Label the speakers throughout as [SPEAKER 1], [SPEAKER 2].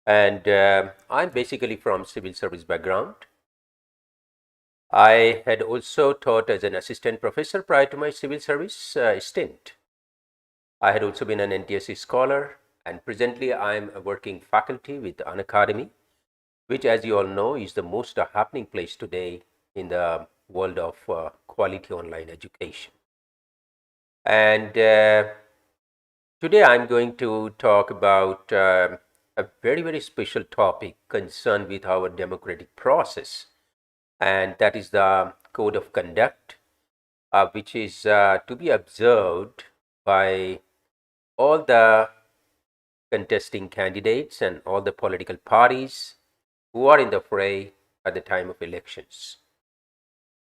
[SPEAKER 1] and I'm basically from civil service background. I had also taught as an assistant professor prior to my civil service stint. I had also been an NTSC scholar, and presently I'm a working faculty with Unacademy, which, as you all know, is the most happening place today in the world of quality online education. And today I'm going to talk about a very, very special topic concerned with our democratic process, and that is the code of conduct, which is to be observed by all the contesting candidates and all the political parties who are in the fray at the time of elections.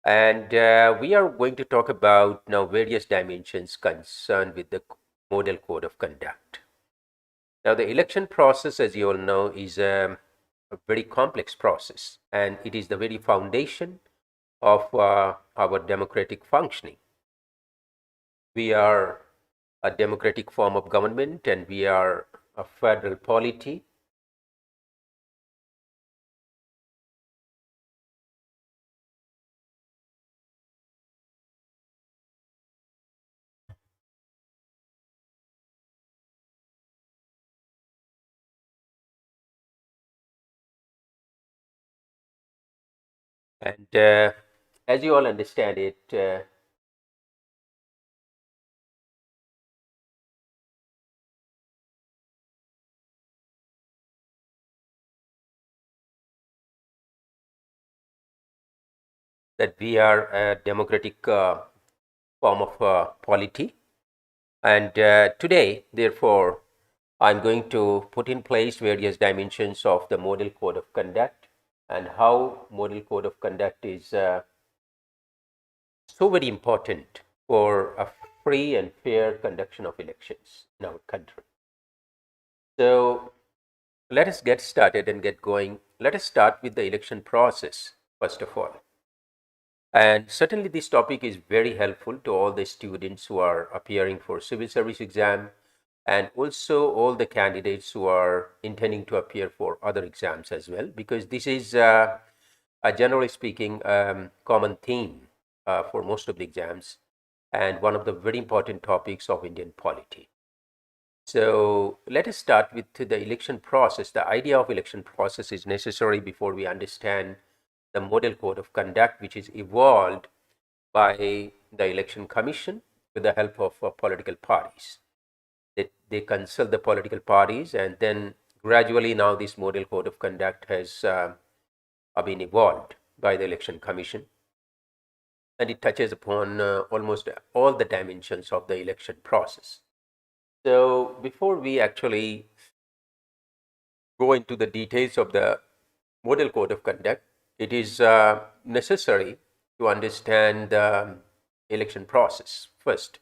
[SPEAKER 1] And we are going to talk about now various dimensions concerned with the model code of conduct. Now, the election process, as you all know, is a very complex process, and it is the very foundation of our democratic functioning. We are a democratic form of government, and we are a federal polity. And as you all understand it, that we are a democratic form of polity. And today, therefore, I'm going to put in place various dimensions of the model code of conduct and how model code of conduct is so very important for a free and fair conduction of elections in our country. So let us get started and get going. Let us start with the election process, first of all. And certainly this topic is very helpful to all the students who are appearing for civil service exam, and also all the candidates who are intending to appear for other exams as well, because this is generally speaking common theme for most of the exams and one of the very important topics of Indian polity. So let us start with the election process. The idea of election process is necessary before we understand the model code of conduct, which is evolved by the election commission with the help of political parties. They consult the political parties, and then gradually now this model code of conduct has been evolved by the election commission, and it touches upon almost all the dimensions of the election process. So before we actually go into the details of the model code of conduct, it is necessary to understand the election process first.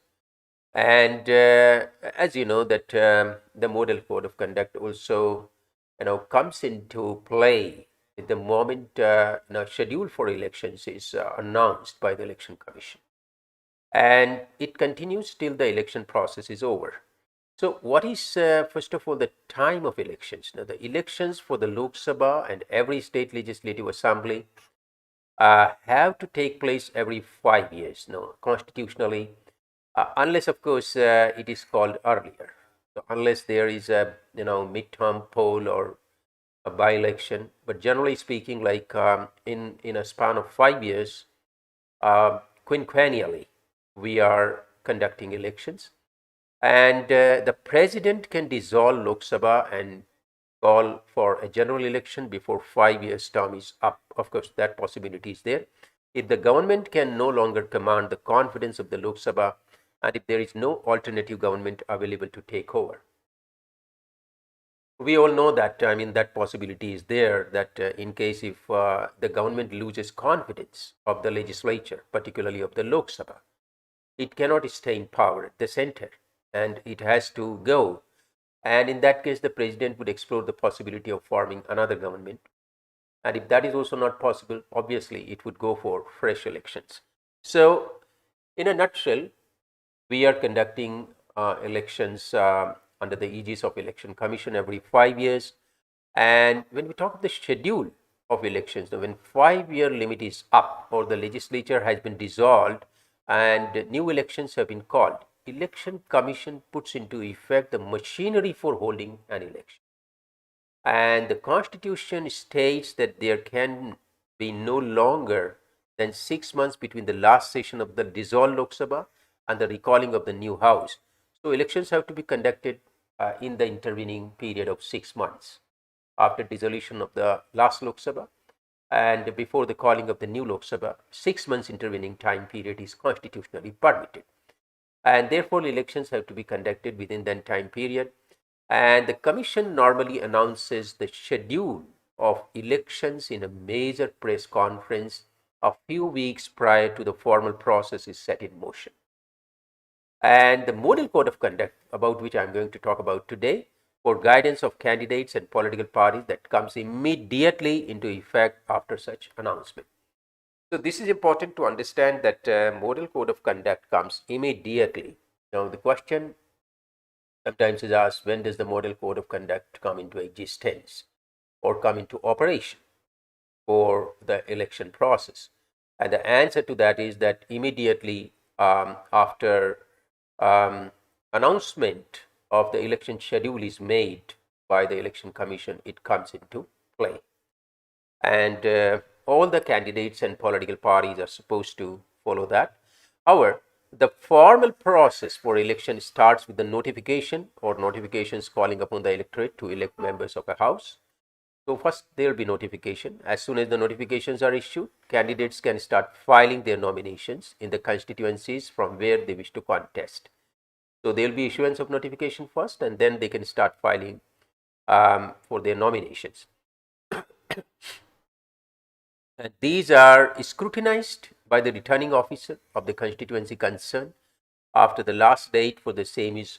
[SPEAKER 1] And as you know that the model code of conduct also comes into play at the moment schedule for elections is announced by the election commission, and it continues till the election process is over. So what is first of all the time of elections? Now, the elections for the Lok Sabha and every state legislative assembly have to take place every 5 years, constitutionally, unless of course it is called earlier. So unless there is a midterm poll or a by-election, but generally speaking, like in a span of 5 years, quinquennially, we are conducting elections. And the president can dissolve Lok Sabha and call for a general election before 5 years term is up. Of course, that possibility is there. If the government can no longer command the confidence of the Lok Sabha, and if there is no alternative government available to take over. We all know that, that possibility is there, that in case if the government loses confidence of the legislature, particularly of the Lok Sabha, it cannot stay in power at the center, and it has to go. And in that case, the president would explore the possibility of forming another government. And if that is also not possible, obviously it would go for fresh elections. So in a nutshell, we are conducting elections under the aegis of election commission every 5 years. And when we talk of the schedule of elections, when 5-year limit is up or the legislature has been dissolved and new elections have been called, election commission puts into effect the machinery for holding an election. And the constitution states that there can be no longer than 6 months between the last session of the dissolved Lok Sabha and the recalling of the new house. So elections have to be conducted in the intervening period of 6 months after dissolution of the last Lok Sabha and before the calling of the new Lok Sabha. 6 months intervening time period is constitutionally permitted, and therefore elections have to be conducted within that time period. And the commission normally announces the schedule of elections in a major press conference a few weeks prior to the formal process is set in motion. And the model code of conduct, about which I'm going to talk about today, for guidance of candidates and political parties, that comes immediately into effect after such announcement. So this is important to understand, that model code of conduct comes immediately. Now the question sometimes is asked, when does the model code of conduct come into existence or come into operation for the election process? And the answer to that is that immediately after announcement of the election schedule is made by the election commission, it comes into play. And all the candidates and political parties are supposed to follow that. However, the formal process for election starts with the notification or notifications calling upon the electorate to elect members of a house. So first there will be notification. As soon as the notifications are issued, candidates can start filing their nominations in the constituencies from where they wish to contest. So there will be issuance of notification first, and then they can start filing for their nominations. And these are scrutinized by the returning officer of the constituency concerned after the last date for the same is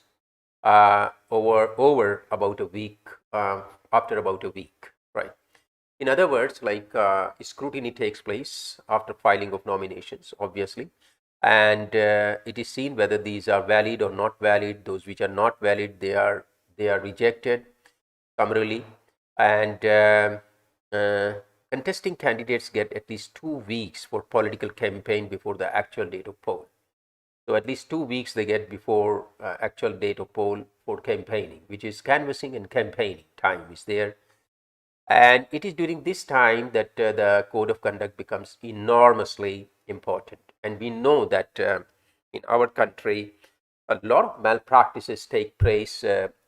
[SPEAKER 1] over about a week, after about a week, right? In other words, like scrutiny takes place after filing of nominations, obviously, and it is seen whether these are valid or not valid. Those which are not valid, they are rejected summarily, and contesting candidates get at least 2 weeks for political campaign before the actual date of poll. So at least 2 weeks they get before actual date of poll for campaigning, which is canvassing and campaigning time is there. And it is during this time that the code of conduct becomes enormously important. And we know that in our country, a lot of malpractices take place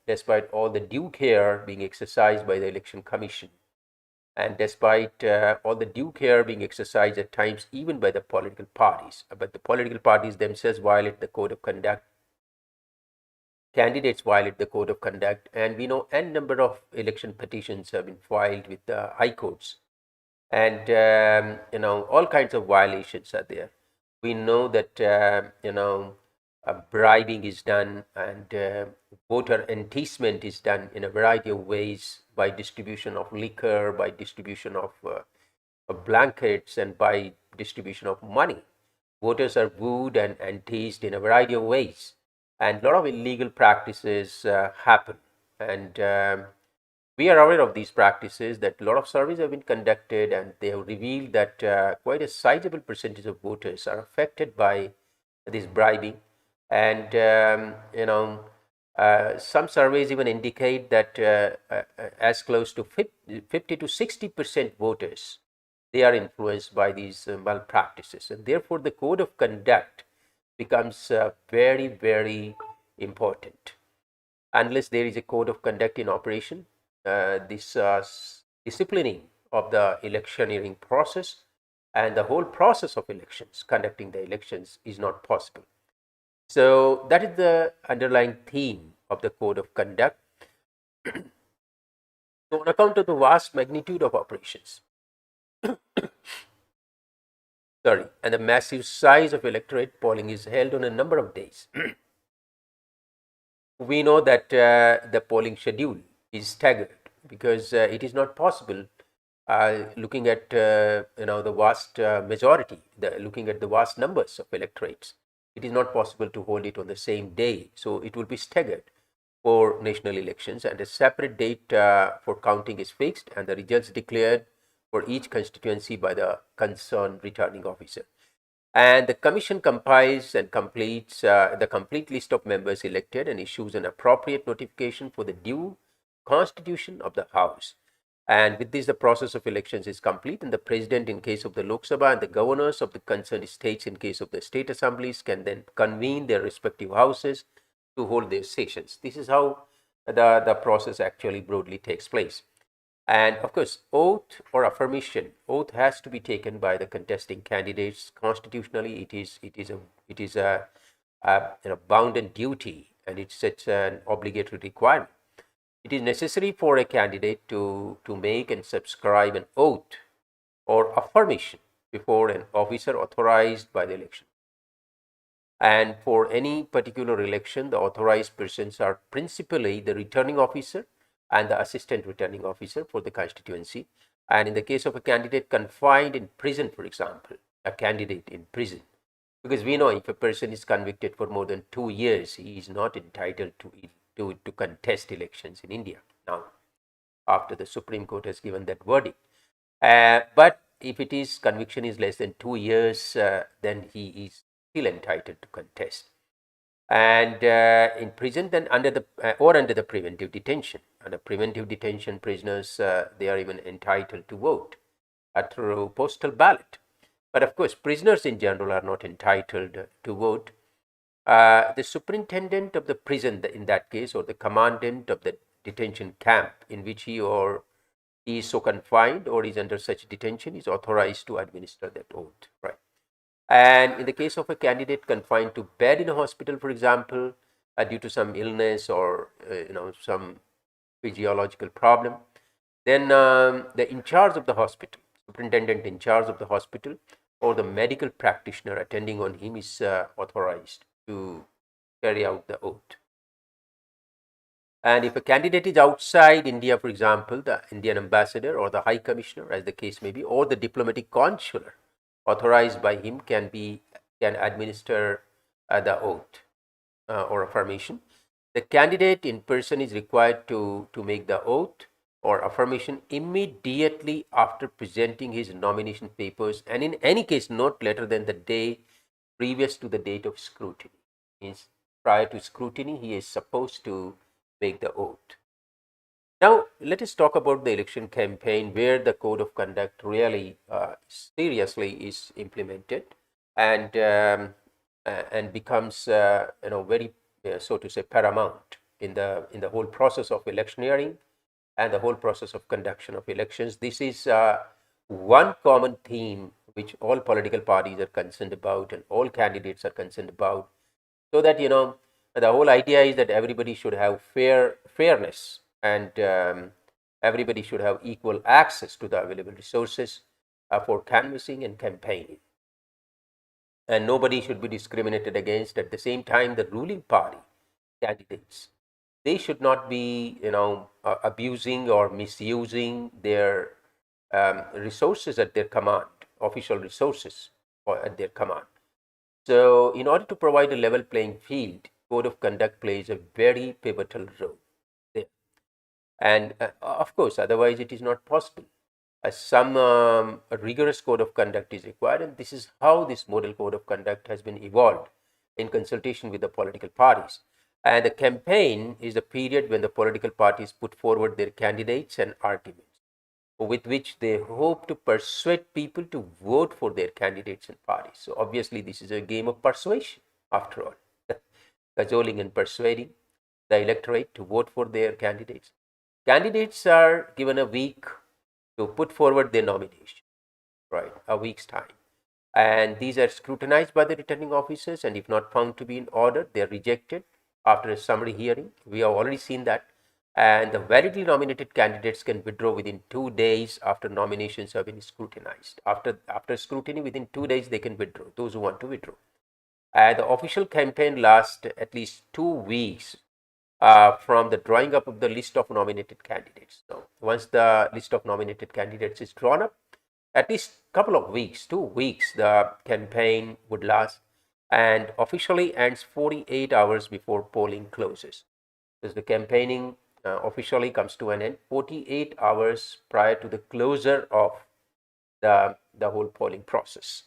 [SPEAKER 1] despite all the due care being exercised by the election commission, and despite all the due care being exercised at times even by the political parties. But the political parties themselves violate the code of conduct. Candidates violate the code of conduct, and we know n number of election petitions have been filed with the high courts, and all kinds of violations are there. We know that bribing is done, and voter enticement is done in a variety of ways, by distribution of liquor, by distribution of blankets, and by distribution of money. Voters are wooed and enticed in a variety of ways, and a lot of illegal practices happen. And we are aware of these practices, that a lot of surveys have been conducted, and they have revealed that quite a sizable percentage of voters are affected by this bribing. And some surveys even indicate that as close to 50 to 60% voters, they are influenced by these malpractices, and therefore the code of conduct becomes very, very important. Unless there is a code of conduct in operation, this disciplining of the electioneering process and the whole process of elections, conducting the elections, is not possible. So that is the underlying theme of the code of conduct. So on account of the vast magnitude of operations, and the massive size of electorate, polling is held on a number of days. We know that the polling schedule is staggered, because it is not possible, looking at the vast majority, looking at the vast numbers of electorates, it is not possible to hold it on the same day. So it will be staggered. for national elections, and a separate date for counting is fixed, and the results declared for each constituency by the concerned returning officer. And the commission compiles and completes the complete list of members elected and issues an appropriate notification for the due constitution of the House. And with this, the process of elections is complete, and the president in case of the Lok Sabha and the governors of the concerned states in case of the state assemblies can then convene their respective houses to hold their sessions. This is how the process actually broadly takes place. And of course, oath or affirmation, oath has to be taken by the contesting candidates. Constitutionally, it is a bounden duty, and it's an obligatory requirement. It is necessary for a candidate to make and subscribe an oath or affirmation before an officer authorized by the election. And for any particular election, the authorized persons are principally the returning officer and the assistant returning officer for the constituency. And in the case of a candidate confined in prison, for example, a candidate in prison, because we know if a person is convicted for more than 2 years, he is not entitled to contest elections in India now, after the Supreme Court has given that verdict. But if it is conviction is less than 2 years, then he is still entitled to contest. And in prison, then under the preventive detention. Under preventive detention, prisoners they are even entitled to vote through postal ballot. But of course, prisoners in general are not entitled to vote. The superintendent of the prison, in that case, or the commandant of the detention camp in which he is so confined or is under such detention, is authorized to administer that oath, right? And in the case of a candidate confined to bed in a hospital, for example, due to some illness or some physiological problem, then the in charge of the hospital, superintendent in charge of the hospital, or the medical practitioner attending on him is authorized to carry out the oath. And if a candidate is outside India, for example, the Indian ambassador or the high commissioner, as the case may be, or the diplomatic consular authorized by him can administer the oath or affirmation. The candidate in person is required to make the oath or affirmation immediately after presenting his nomination papers, and in any case not later than the day previous to the date of scrutiny. Means prior to scrutiny, he is supposed to make the oath. Now, let us talk about the election campaign, where the code of conduct really seriously is implemented and becomes very so to say paramount in the whole process of electioneering and the whole process of conduction of elections. This is one common theme which all political parties are concerned about and all candidates are concerned about, so that the whole idea is that everybody should have fairness, and everybody should have equal access to the available resources for canvassing and campaigning, and nobody should be discriminated against. At the same time, the ruling party candidates, they should not be abusing or misusing their resources at their command, official resources at their command. So in order to provide a level playing field, code of conduct plays a very pivotal role there. And of course, otherwise it is not possible. Some rigorous code of conduct is required, and this is how this model code of conduct has been evolved in consultation with the political parties. And the campaign is the period when the political parties put forward their candidates and arguments with which they hope to persuade people to vote for their candidates and parties. So obviously this is a game of persuasion after all, cajoling and persuading the electorate to vote for their candidates. Candidates are given a week to put forward their nomination, right? A week's time. And these are scrutinized by the returning officers, and if not found to be in order, they are rejected after a summary hearing. We have already seen that. And the validly nominated candidates can withdraw within 2 days after nominations have been scrutinized. After scrutiny, within 2 days, they can withdraw, those who want to withdraw. The official campaign lasts at least 2 weeks from the drawing up of the list of nominated candidates. So once the list of nominated candidates is drawn up, at least a couple of weeks, 2 weeks, the campaign would last, and officially ends 48 hours before polling closes. because the campaigning officially comes to an end 48 hours prior to the closure of the whole polling process.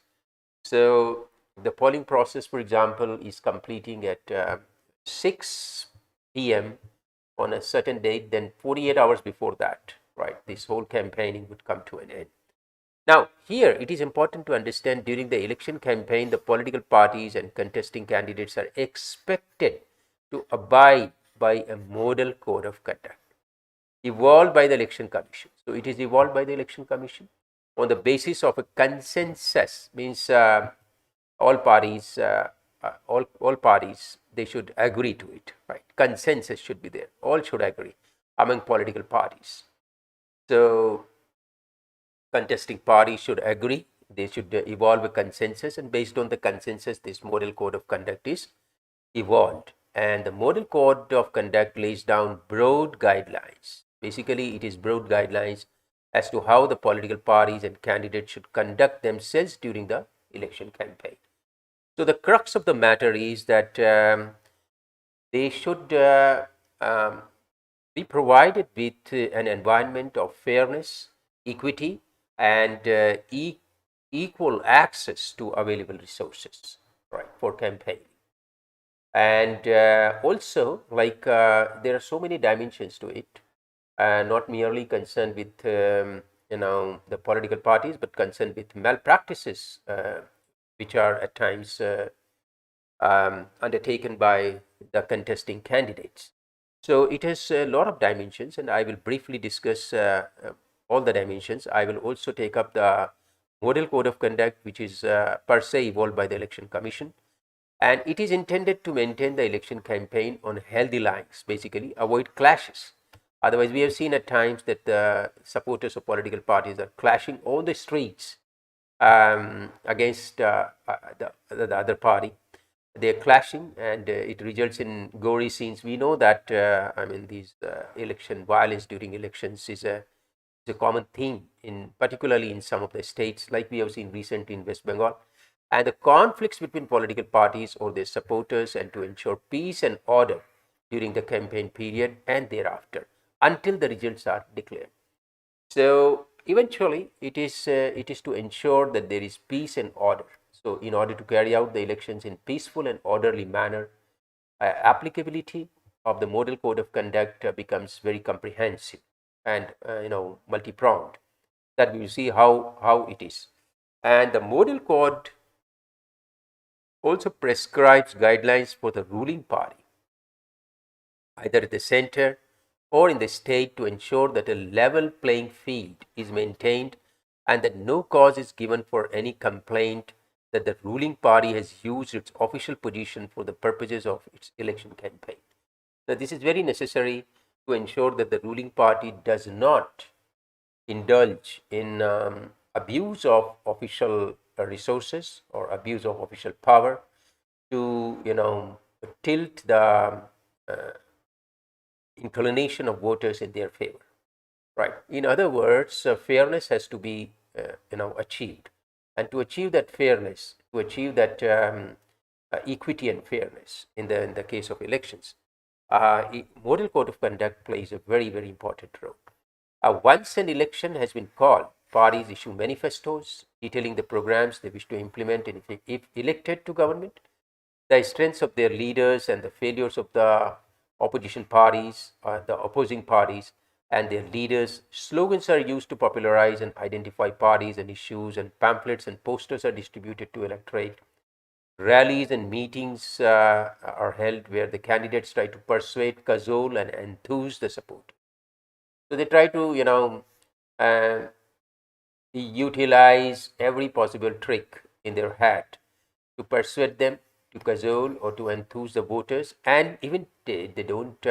[SPEAKER 1] So the polling process, for example, is completing at 6 p.m. on a certain date, then 48 hours before that, right, this whole campaigning would come to an end. Now, here it is important to understand during the election campaign, the political parties and contesting candidates are expected to abide by a model code of conduct evolved by the Election Commission. So, it is evolved by the Election Commission on the basis of a consensus, means all parties, all parties, they should agree to it, right? Consensus should be there. All should agree among political parties. So, contesting parties should agree. They should evolve a consensus, and based on the consensus, this model code of conduct is evolved. And the model code of conduct lays down broad guidelines. Basically, it is broad guidelines as to how the political parties and candidates should conduct themselves during the election campaign. So the crux of the matter is that they should be provided with an environment of fairness, equity, and equal access to available resources, right, for campaigning. And also, like there are so many dimensions to it, not merely concerned with the political parties, but concerned with malpractices, which are at times undertaken by the contesting candidates. So it has a lot of dimensions, and I will briefly discuss all the dimensions. I will also take up the model code of conduct, which is per se evolved by the Election Commission, and it is intended to maintain the election campaign on healthy lines, basically avoid clashes. Otherwise, we have seen at times that the supporters of political parties are clashing on the streets against the other party. They are clashing, and it results in gory scenes. We know that these election violence during elections is a common theme, particularly in some of the states, like we have seen recently in West Bengal. And the conflicts between political parties or their supporters, and to ensure peace and order during the campaign period and thereafter until the results are declared. So eventually it is to ensure that there is peace and order. So in order to carry out the elections in peaceful and orderly manner, applicability of the model code of conduct becomes very comprehensive and multi-pronged, that we will see how it is. And the model code also prescribes guidelines for the ruling party, either at the center or in the state, to ensure that a level playing field is maintained and that no cause is given for any complaint that the ruling party has used its official position for the purposes of its election campaign. Now, this is very necessary to ensure that the ruling party does not indulge in abuse of official resources or abuse of official power to tilt the inclination of voters in their favor, right? In other words, fairness has to be achieved, and to achieve that fairness, to achieve that equity and fairness in the case of elections, model code of conduct plays a very, very important role. Once an election has been called, parties issue manifestos detailing the programs they wish to implement if elected to government, the strengths of their leaders and the failures of the opposition parties, the opposing parties and their leaders. Slogans are used to popularize and identify parties and issues, and pamphlets and posters are distributed to electorate. Rallies and meetings are held where the candidates try to persuade, cajole and enthuse the support. So they try to utilize every possible trick in their hat to persuade them, to cajole or to enthuse the voters, and even they don't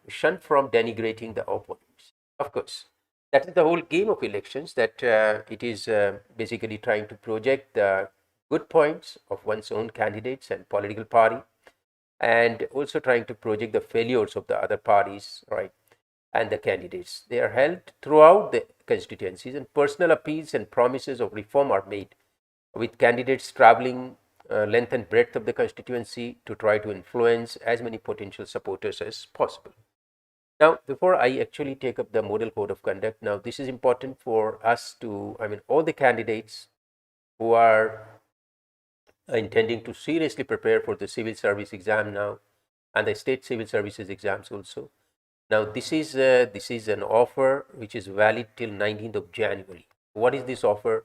[SPEAKER 1] shun from denigrating the opponents. Of course, that is the whole game of elections, that it is basically trying to project the good points of one's own candidates and political party, and also trying to project the failures of the other parties, right, and the candidates. They are held throughout the constituencies, and personal appeals and promises of reform are made, with candidates traveling length and breadth of the constituency to try to influence as many potential supporters as possible. Now, before I actually take up the model code of conduct, now this is important for us to, all the candidates who are intending to seriously prepare for the civil service exam now and the state civil services exams also. Now, this is an offer which is valid till 19th of January. What is this offer?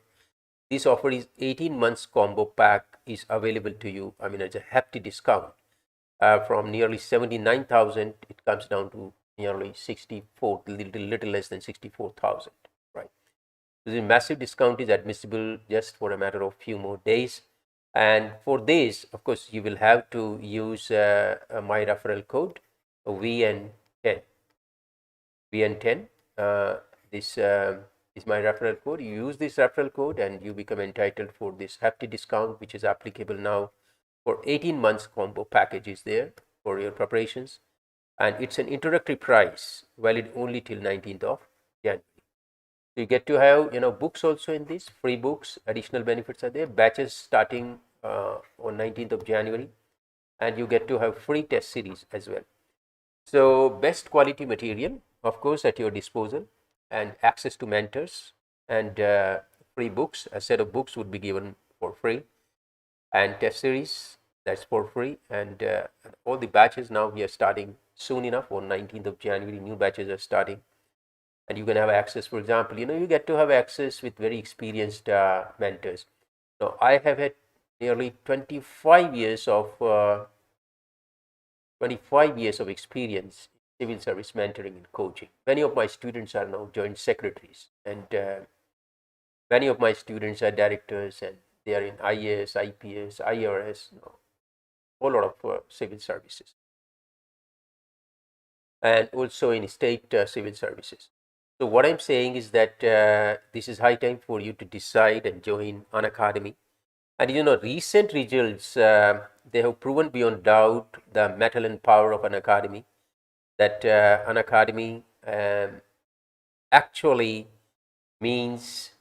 [SPEAKER 1] This offer is 18 months combo pack is available to you. It's a hefty discount. From nearly 79,000, it comes down to nearly 64, little less than 64,000, right? So the massive discount is admissible just for a matter of few more days. And for this, of course, you will have to use my referral code VN10. VN10. This is my referral code. You use this referral code and you become entitled for this hefty discount, which is applicable now for 18 months combo packages there for your preparations. And it's an introductory price, valid only till 19th of January. So you get to have, books also in this, free books, additional benefits are there, batches starting on 19th of January, and you get to have free test series as well. So best quality material, of course, at your disposal, and access to mentors and free books. A set of books would be given for free, and test series, that's for free. And all the batches now we are starting soon enough on 19th of January. New batches are starting, and you can have access. For example, you get to have access with very experienced mentors. Now, I have had nearly 25 years of experience in civil service mentoring and coaching. Many of my students are now joint secretaries, and many of my students are directors, and they are in IAS, IPS, IRS, a whole lot of civil services, and also in state civil services. So what I'm saying is that this is high time for you to decide and join Unacademy. And recent results, they have proven beyond doubt the mettle and power of Unacademy, that Unacademy actually means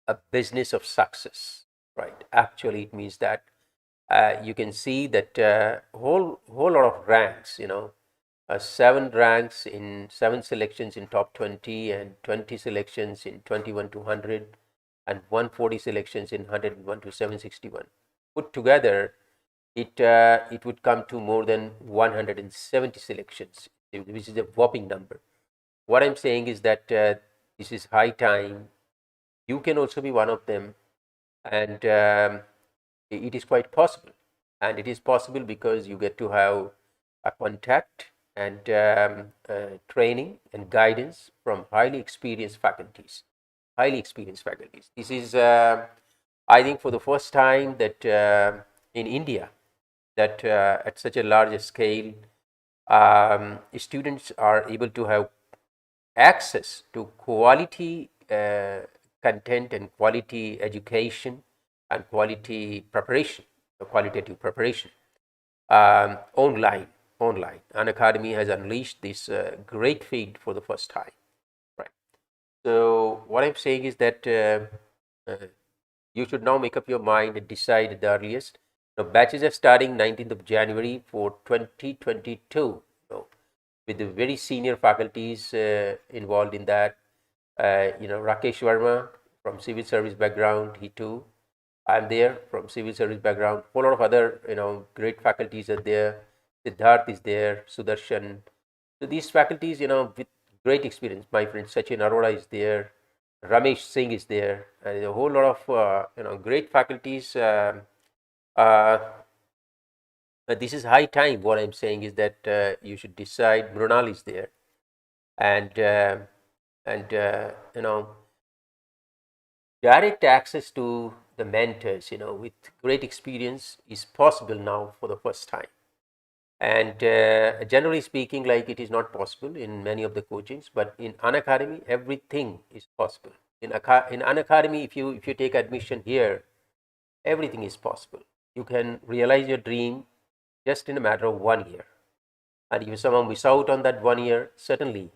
[SPEAKER 1] a business of success, right? Actually, it means that you can see that whole lot of ranks, 7 ranks in 7 selections in top 20, and 20 selections in 21 to 100, and 140 selections in 101 to 761. Put together, it would come to more than 170 selections, which is a whopping number. What I'm saying is that this is high time. You can also be one of them, and it is quite possible. And it is possible because you get to have a contact and training and guidance from highly experienced faculties. This is, I think, for the first time that in India, that at such a large scale, students are able to have access to quality content and quality education and quality preparation, qualitative preparation online. Unacademy has unleashed this great feed for the first time, right? So what I'm saying is that you should now make up your mind and decide at the earliest. Now, batches are starting 19th of January for 2022, with the very senior faculties involved in that. Rakesh Verma from civil service background, he too. I'm there from civil service background. A whole lot of other, great faculties are there. Siddharth is there, Sudarshan. So these faculties, with great experience. My friend Sachin Arora is there. Ramesh Singh is there. And a whole lot of, great faculties. This is high time. What I'm saying is that you should decide. Mrunal is there. And direct access to the mentors, with great experience is possible now for the first time. And generally speaking, like, it is not possible in many of the coachings, but in Unacademy, everything is possible. In Unacademy, if you take admission here, everything is possible. You can realize your dream just in a matter of 1 year. And if someone miss out on that 1 year, certainly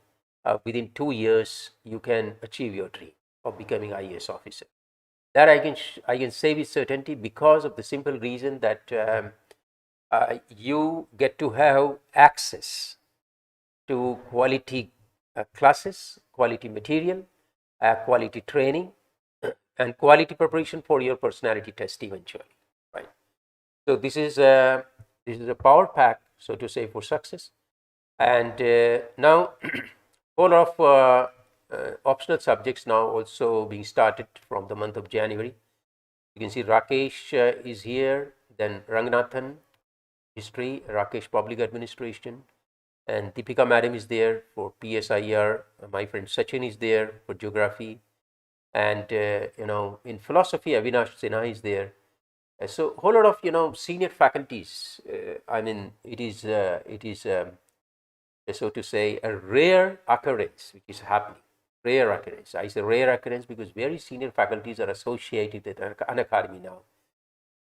[SPEAKER 1] within 2 years, you can achieve your dream of becoming IAS officer. That I can say with certainty, because of the simple reason that you get to have access to quality classes, quality material, quality training, and quality preparation for your personality test eventually, right? So this is a power pack, so to say, for success. And now all of optional subjects now also being started from the month of January. You can see Rakesh is here, then Ranganathan, history, Rakesh, public administration, and Deepika madam is there for PSIR. My friend Sachin is there for geography, and in philosophy, Avinash Sinha is there. So whole lot of senior faculties. I mean, it is so to say a rare occurrence which is happening. Rare occurrence. I say rare occurrence because very senior faculties are associated with Unacademy now,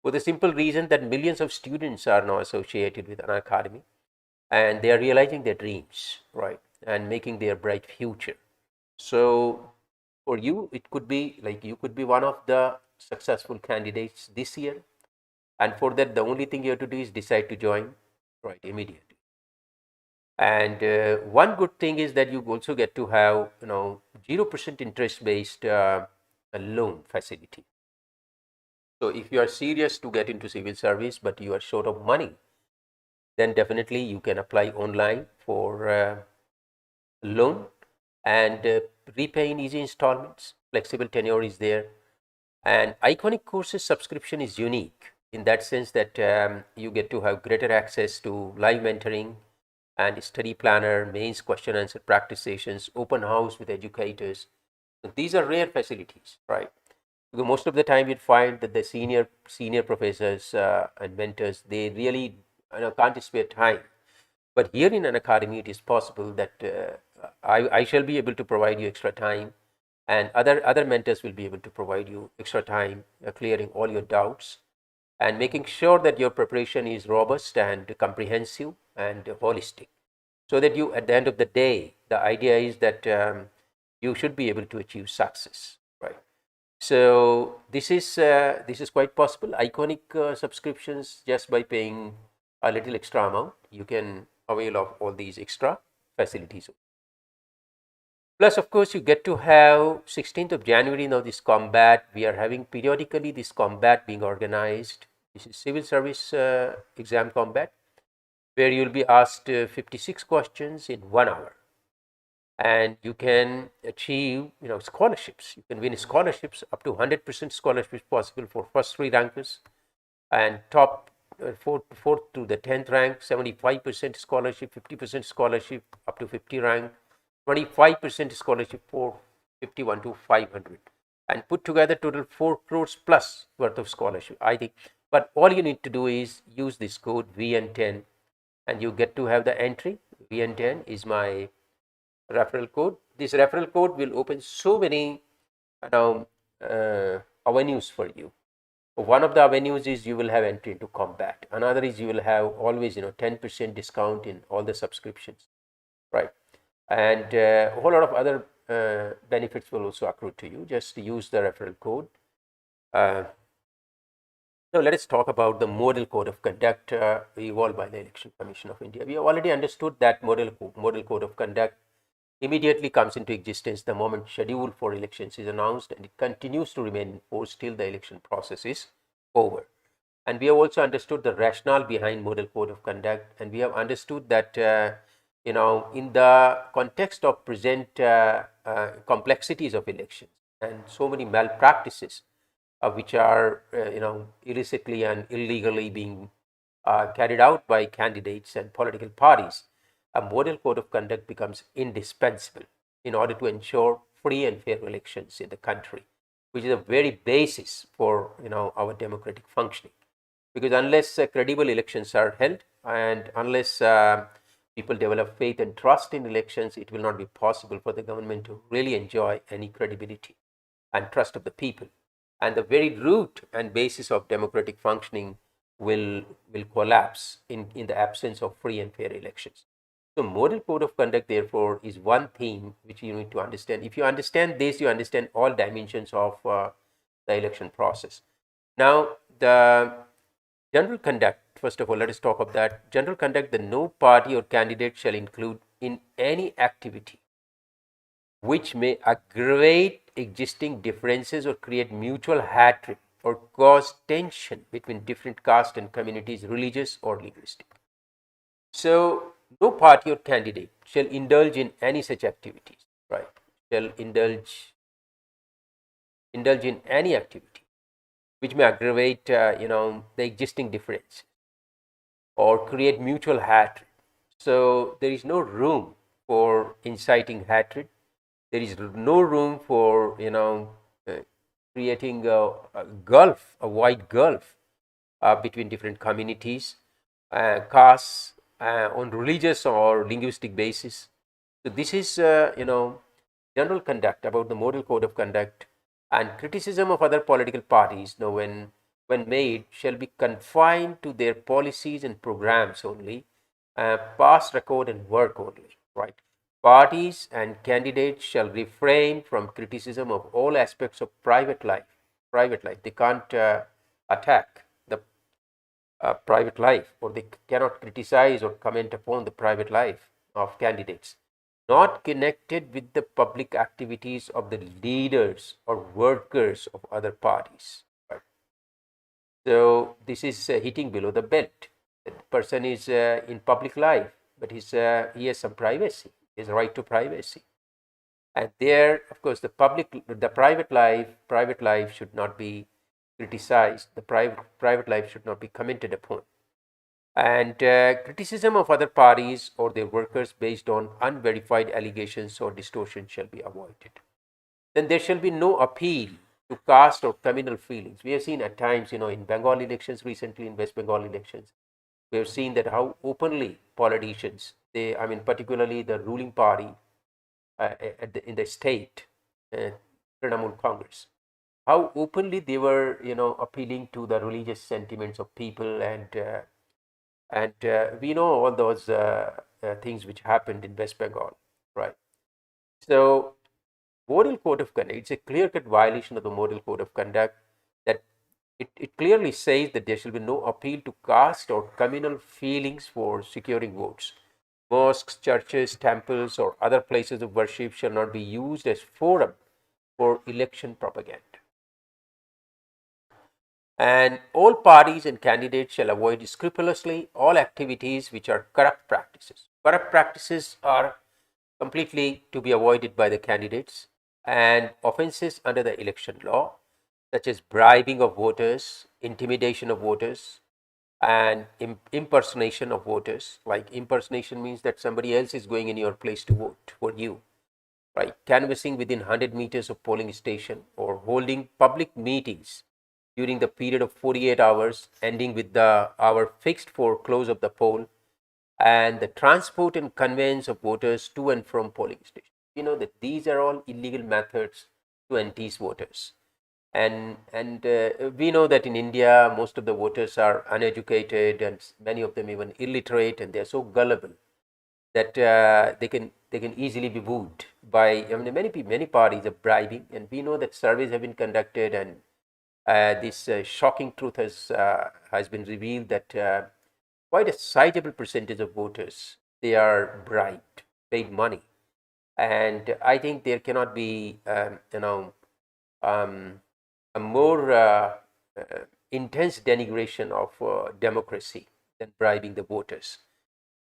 [SPEAKER 1] for the simple reason that millions of students are now associated with Unacademy, and they are realizing their dreams, right, and making their bright future. So for you, it could be like you could be one of the successful candidates this year, and for that, the only thing you have to do is decide to join, right, immediately. And one good thing is that you also get to have 0% interest based loan facility. So if you are serious to get into civil service but you are short of money, then definitely you can apply online for loan and repay in easy installments. Flexible tenure is there, and Iconic Courses subscription is unique in that sense that you get to have greater access to live mentoring and study planner, mains, question answer practice sessions, open house with educators. So these are rare facilities, right? Because most of the time you'd find that the senior professors and mentors, they really can't spare time. But here in Unacademy, it is possible that I shall be able to provide you extra time, and other mentors will be able to provide you extra time, clearing all your doubts and making sure that your preparation is robust and comprehensive and holistic, so that you, at the end of the day, the idea is that you should be able to achieve success, right? So this is quite possible. Iconic subscriptions, just by paying a little extra amount, you can avail of all these extra facilities. Plus, of course, you get to have 16th of January now, this combat. We are having periodically this combat being organized. This is civil service exam combat, where you'll be asked 56 questions in 1 hour. And you can achieve, scholarships. You can win scholarships up to 100% scholarships possible for first three rankers, and top fourth to the 10th rank, 75% scholarship, 50% scholarship up to 50 rank, 25% scholarship for 51 to 500, and put together total 4 crores plus worth of scholarship, I think. But all you need to do is use this code VN10, and you get to have the entry. VN10 is my referral code. This referral code will open so many avenues for you. One of the avenues is you will have entry into combat. Another is you will have always 10% discount in all the subscriptions, right? And a whole lot of other benefits will also accrue to you. Just use the referral code. Now let us talk about the model code of conduct evolved by the Election Commission of India. We have already understood that model code of conduct immediately comes into existence the moment schedule for elections is announced, and it continues to remain in force till the election process is over. And we have also understood the rationale behind model code of conduct, and we have understood that in the context of present complexities of elections and so many malpractices which are illicitly and illegally being carried out by candidates and political parties, a model code of conduct becomes indispensable in order to ensure free and fair elections in the country, which is a very basis for our democratic functioning. Because unless credible elections are held, and unless people develop faith and trust in elections, it will not be possible for the government to really enjoy any credibility and trust of the people. And the very root and basis of democratic functioning will collapse in the absence of free and fair elections. So model code of conduct, therefore, is one theme which you need to understand. If you understand this, you understand all dimensions of the election process. Now, the general conduct, first of all, let us talk of that. General conduct, the no party or candidate shall include in any activity which may aggravate existing differences or create mutual hatred or cause tension between different castes and communities, religious or linguistic. So, no party or candidate shall indulge in any such activities, right? Shall indulge in any activity which may aggravate, the existing difference or create mutual hatred. So there is no room for inciting hatred. There is no room for uh, creating a gulf, a wide gulf between different communities, castes, on religious or linguistic basis. So this is general conduct about the model code of conduct, and criticism of other political parties, when made, shall be confined to their policies and programs only, past record and work only, right? Parties and candidates shall refrain from criticism of all aspects of private life. They can't attack the private life, or they cannot criticize or comment upon the private life of candidates not connected with the public activities of the leaders or workers of other parties. Right? So this is hitting below the belt. The person is in public life, but he has some privacy, his right to privacy. And there, of course, the private life should not be criticized. The private life should not be commented upon. And criticism of other parties or their workers based on unverified allegations or distortion shall be avoided. Then there shall be no appeal to caste or communal feelings. We have seen at times, in Bengal elections recently, in West Bengal elections, we have seen that how openly politicians, particularly the ruling party in the state, Trinamool Congress, how openly they were, appealing to the religious sentiments of people, and we know all those things which happened in West Bengal, right? So, moral code of conduct, it's a clear-cut violation of the moral code of conduct, that it clearly says that there shall be no appeal to caste or communal feelings for securing votes. Mosques, churches, temples, or other places of worship shall not be used as forum for election propaganda. And all parties and candidates shall avoid scrupulously all activities which are corrupt practices. Corrupt practices are completely to be avoided by the candidates, and offenses under the election law, such as bribing of voters, intimidation of voters, and impersonation of voters. Like, impersonation means that somebody else is going in your place to vote for you, right? Canvassing within 100 meters of polling station, or holding public meetings during the period of 48 hours ending with the hour fixed for close of the poll, and the transport and conveyance of voters to and from polling stations. You know that these are all illegal methods to entice voters. And we know that in India, most of the voters are uneducated, and many of them even illiterate, and they are so gullible that they can easily be wooed by, many parties are bribing, and we know that surveys have been conducted, and this shocking truth has been revealed that quite a sizable percentage of voters, they are bribed, paid money, and I think there cannot be um, a more intense denigration of democracy than bribing the voters,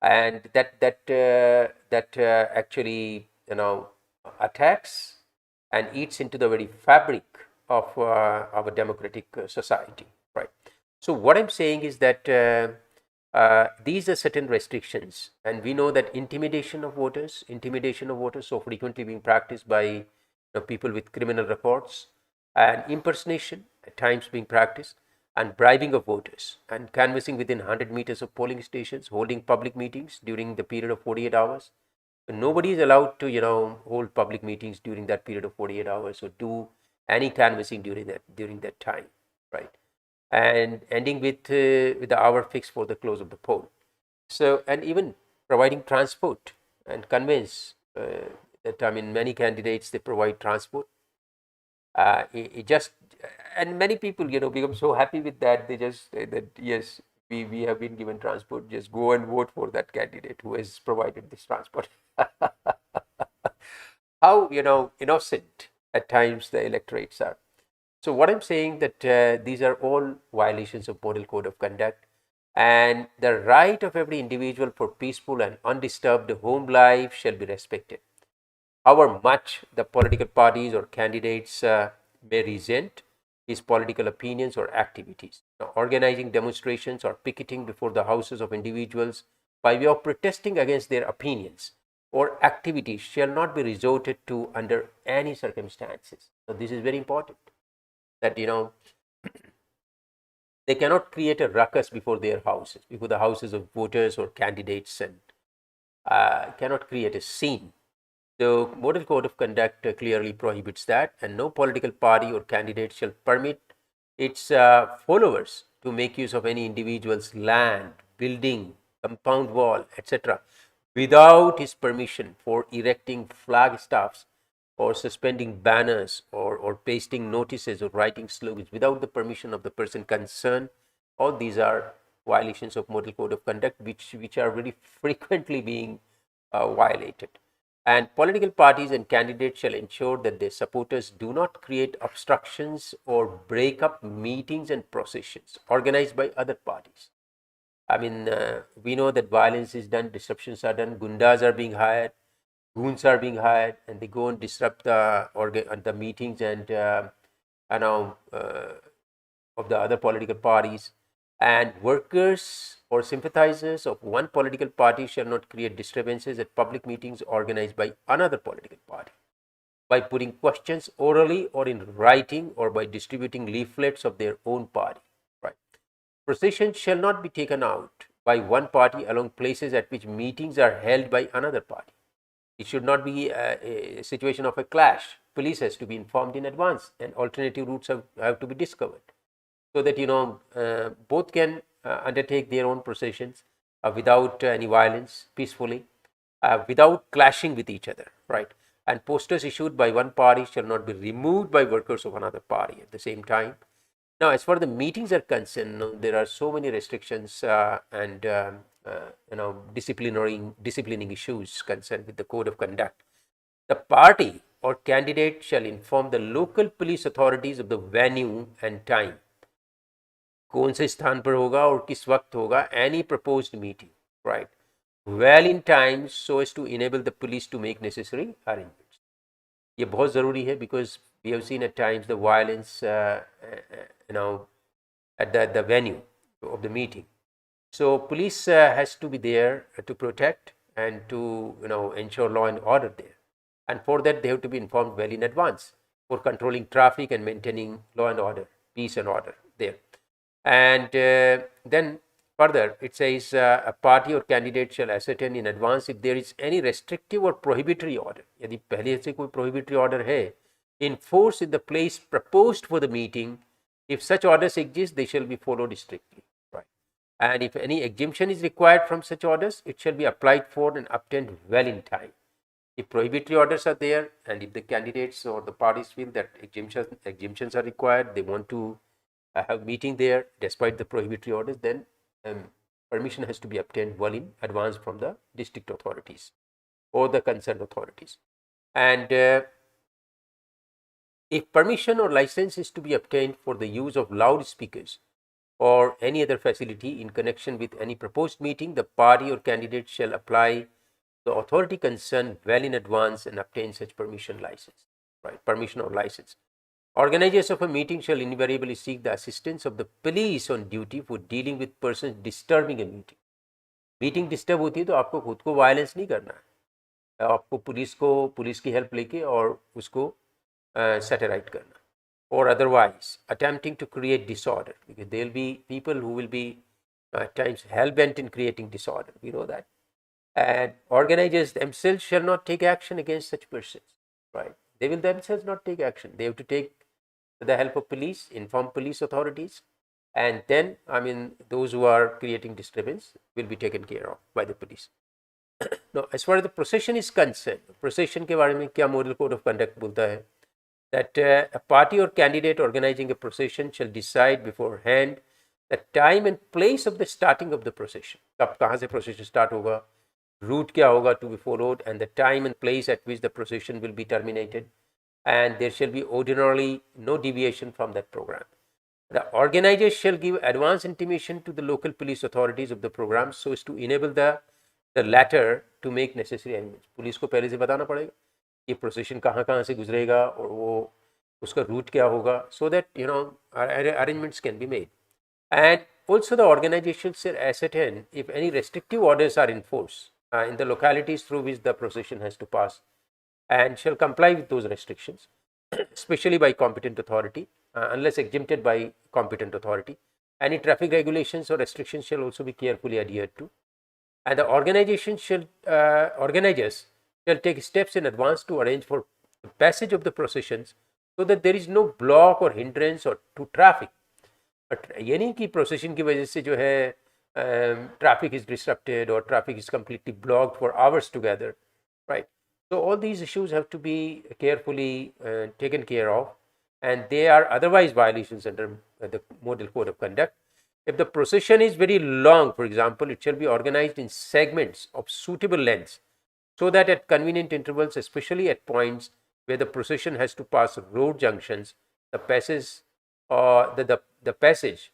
[SPEAKER 1] and that actually attacks and eats into the very fabric of our democratic society, right? So what I'm saying is that these are certain restrictions, and we know that intimidation of voters so frequently being practiced by people with criminal records, and impersonation at times being practiced, and bribing of voters, and canvassing within 100 meters of polling stations, holding public meetings during the period of 48 hours. Nobody is allowed to hold public meetings during that period of 48 hours, or do any canvassing during that time, right? And ending with the hour fixed for the close of the poll. So, and even providing transport and conveyance, that many candidates, they provide transport. It just and many people, become so happy with that. They just say that, yes, we have been given transport, just go and vote for that candidate who has provided this transport. How, innocent at times the electorates are. So what I'm saying that these are all violations of model code of conduct, and the right of every individual for peaceful and undisturbed home life shall be respected. However much the political parties or candidates may resent his political opinions or activities. Now, organizing demonstrations or picketing before the houses of individuals by way of protesting against their opinions or activities shall not be resorted to under any circumstances. So this is very important, that they cannot create a ruckus before their houses, before the houses of voters or candidates, and cannot create a scene. The Model Code of Conduct clearly prohibits that, and no political party or candidate shall permit its followers to make use of any individual's land, building, compound wall, etc., without his permission, for erecting flag staffs or suspending banners or pasting notices or writing slogans without the permission of the person concerned. All these are violations of Model Code of Conduct, which are very frequently being violated. And political parties and candidates shall ensure that their supporters do not create obstructions or break up meetings and processions organized by other parties. I mean, we know that violence is done, disruptions are done, gundas are being hired, goons are being hired, and they go and disrupt the meetings and of the other political parties. And workers or sympathizers of one political party shall not create disturbances at public meetings organized by another political party by putting questions orally or in writing or by distributing leaflets of their own party. Right. Processions shall not be taken out by one party along places at which meetings are held by another party. It should not be a situation of a clash. Police has to be informed in advance, and alternative routes have to be discovered, so that both can undertake their own processions without any violence, peacefully, without clashing with each other, right? And posters issued by one party shall not be removed by workers of another party at the same time. Now, as far as the meetings are concerned, there are so many restrictions and disciplining issues concerned with the code of conduct. The party or candidate shall inform the local police authorities of the venue and time, कौन से स्थान पर होगा और किस वक्त होगा, any proposed meeting, right, well in time so as to enable the police to make necessary arrangements. ये बहुत ज़रूरी है, because we have seen at times the violence at the venue of the meeting. So police has to be there to protect and to ensure law and order there, and for that they have to be informed well in advance for controlling traffic and maintaining law and order, peace and order there. And then further it says a party or candidate shall ascertain in advance if there is any restrictive or prohibitory order. यदि पहले से कोई prohibitory order है in force in the place proposed for the meeting, if such orders exist, they shall be followed strictly, right? And if any exemption is required from such orders, it shall be applied for and obtained well in time. If prohibitory orders are there, and if the candidates or the parties feel that exemptions are required, they want to have meeting there despite the prohibitory orders, then permission has to be obtained well in advance from the district authorities or the concerned authorities. And if permission or license is to be obtained for the use of loudspeakers or any other facility in connection with any proposed meeting, the party or candidate shall apply the authority concerned well in advance and obtain such permission or license. Organizers of a meeting shall invariably seek the assistance of the police on duty for dealing with persons disturbing a meeting. Meeting disturb होती है तो आपको खुद को violence नहीं करना है, आपको पुलिस की हेल्प लेके और उसको सैटेराइट करना, or otherwise attempting to create disorder, because there will be people who will be at times hell-bent in creating disorder, we know that. And organizers themselves shall not take action against such persons, right? They will themselves not take action. They have to take the help of police, inform police authorities, and then those who are creating disturbance will be taken care of by the police. Now, as far as the procession is concerned, procession के बारे में क्या model code of conduct बोलता है? that a party or candidate organizing a procession shall decide beforehand the time and place of the starting of the procession. कब कहाँ से procession start होगा, route क्या होगा to be followed, and the time and place at which the procession will be terminated, and there shall be ordinarily no deviation from that program. The organizers shall give advance intimation to the local police authorities of the program so as to enable the latter to make necessary arrangements. Police को पहले से बताना पड़ेगा ये procession कहाँ कहाँ से गुजरेगा और वो उसका रूट क्या होगा, so that arrangements can be made. And also the organization shall ascertain if any restrictive orders are in force in the localities through which the procession has to pass, and shall comply with those restrictions, especially by competent authority, unless exempted by competent authority. Any traffic regulations or restrictions shall also be carefully adhered to, and the organizers shall take steps in advance to arrange for the passage of the processions so that there is no block or hindrance or to traffic. ये नहीं कि procession की वजह से जो है traffic is disrupted or traffic is completely blocked for hours together, right? So all these issues have to be carefully taken care of, and they are otherwise violations under the Model Code of Conduct. If the procession is very long, for example, it shall be organized in segments of suitable lengths so that at convenient intervals, especially at points where the procession has to pass road junctions, the passage the passage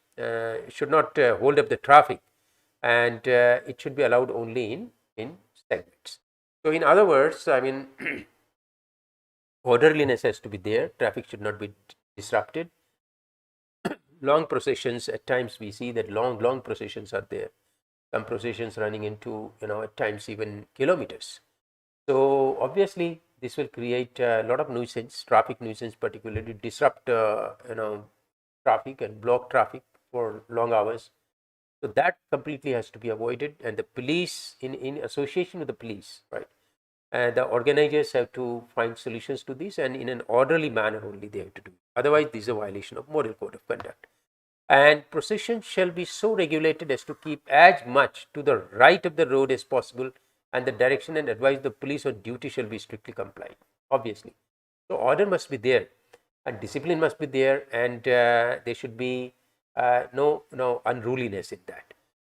[SPEAKER 1] should not hold up the traffic, and it should be allowed only in segments. So in other words, I mean, orderliness has to be there, traffic should not be disrupted. Long processions, at times we see that long processions are there, some processions running into at times even kilometers. So obviously this will create a lot of nuisance, traffic nuisance, particularly disrupt traffic and block traffic for long hours. So that completely has to be avoided, and the police, in association with the police, right, the organizers have to find solutions to this, and in an orderly manner only they have to do it. Otherwise this is a violation of Model Code of Conduct. And processions shall be so regulated as to keep as much to the right of the road as possible, and the direction and advice of the police on duty shall be strictly complied, obviously. So order must be there, and discipline must be there, and there should be no unruliness in that.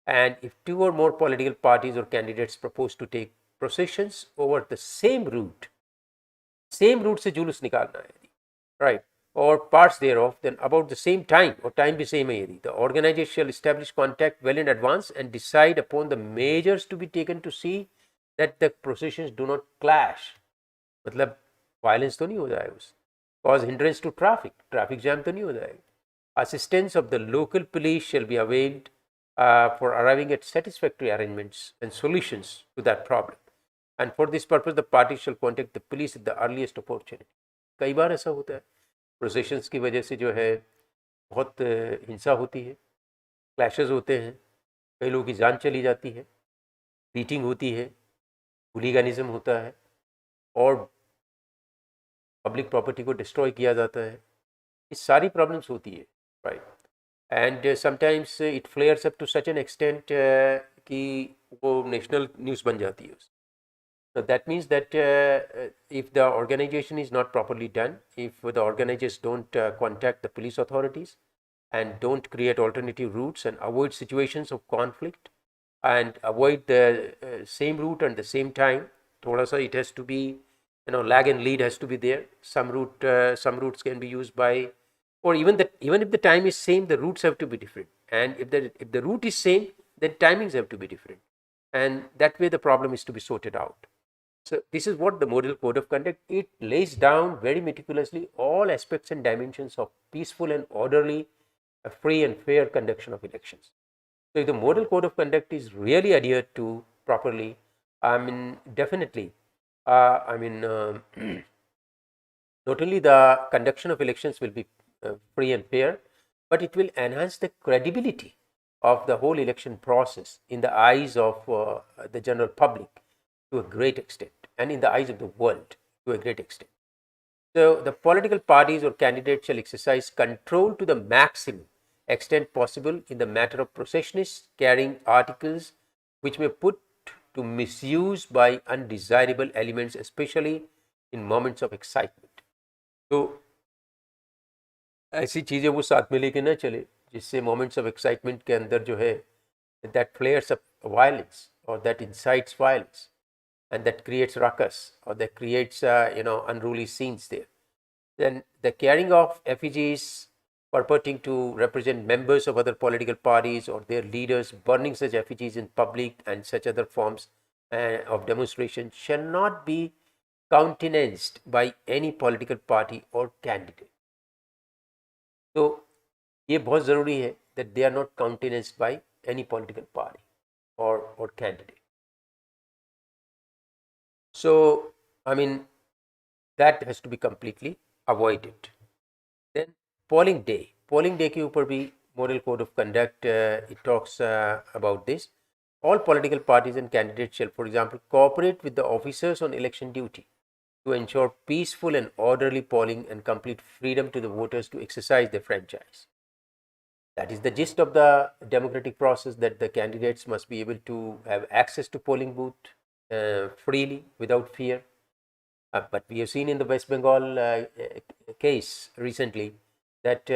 [SPEAKER 1] And if two or more political parties or candidates propose to take processions over the same route से जुलूस निकालना है यदि, right, or parts thereof, then about the same time, or time भी same है यदि, the organizers shall establish contact well in advance and decide upon the measures to be taken to see that the processions do not clash. मतलब violence तो नहीं हो जाए उस, cause hindrance to traffic jam तो नहीं हो जाएगा. Assistance of the local police shall be availed for arriving at satisfactory arrangements and solutions to that problem, and for this purpose the party shall contact the police at the earliest opportunity. कई बार ऐसा होता है, processions की वजह से जो है बहुत हिंसा होती है, क्लैशेस होते हैं, कई लोगों की जान चली जाती है, बीटिंग होती है, हुलीगानिज्म होता है, और पब्लिक प्रॉपर्टी को डिस्ट्रॉय किया जाता है. ये सारी प्रॉब्लम्स होती है, right. And sometimes it flares up to such an extent कि वो नेशनल न्यूज़ बन जाती है. So that means that if the organization is not properly done, if the organizers don't contact the police authorities and don't create alternative routes and avoid situations of conflict and avoid the same route and the same time, thoda sa it has to be, lag and lead has to be there. Some routes can be used by, or even if the time is same, the routes have to be different. And if the route is same, then timings have to be different. And that way the problem is to be sorted out. So this is what the Model Code of Conduct, it lays down very meticulously all aspects and dimensions of peaceful and orderly, free and fair conduction of elections. So if the Model Code of Conduct is really adhered to properly, I mean, definitely, not only the conduction of elections will be free and fair, but it will enhance the credibility of the whole election process in the eyes of the general public to a great extent, and in the eyes of the world to a great extent. So the political parties or candidates shall exercise control to the maximum extent possible in the matter of processionists carrying articles which may put to misuse by undesirable elements, especially in moments of excitement. तो ऐसी चीज़ें वो साथ में लेके ना चले जिससे मोमेंट्स ऑफ एक्साइटमेंट के अंदर जो है that flares up violence or that incites violence and that creates ruckus or that creates unruly scenes there. Then the carrying of effigies purporting to represent members of other political parties or their leaders, burning such effigies in public and such other forms of demonstration shall not be countenanced by any political party or candidate. तो ये बहुत ज़रूरी है that they are not countenanced by any political party or candidate. So, I mean, that has to be completely avoided. Then polling day के ऊपर भी model code of conduct it talks about this. All political parties and candidates shall, for example, cooperate with the officers on election duty to ensure peaceful and orderly polling and complete freedom to the voters to exercise their franchise. That is the gist of the democratic process, that the candidates must be able to have access to polling booth freely without fear. But we have seen in the West Bengal case recently that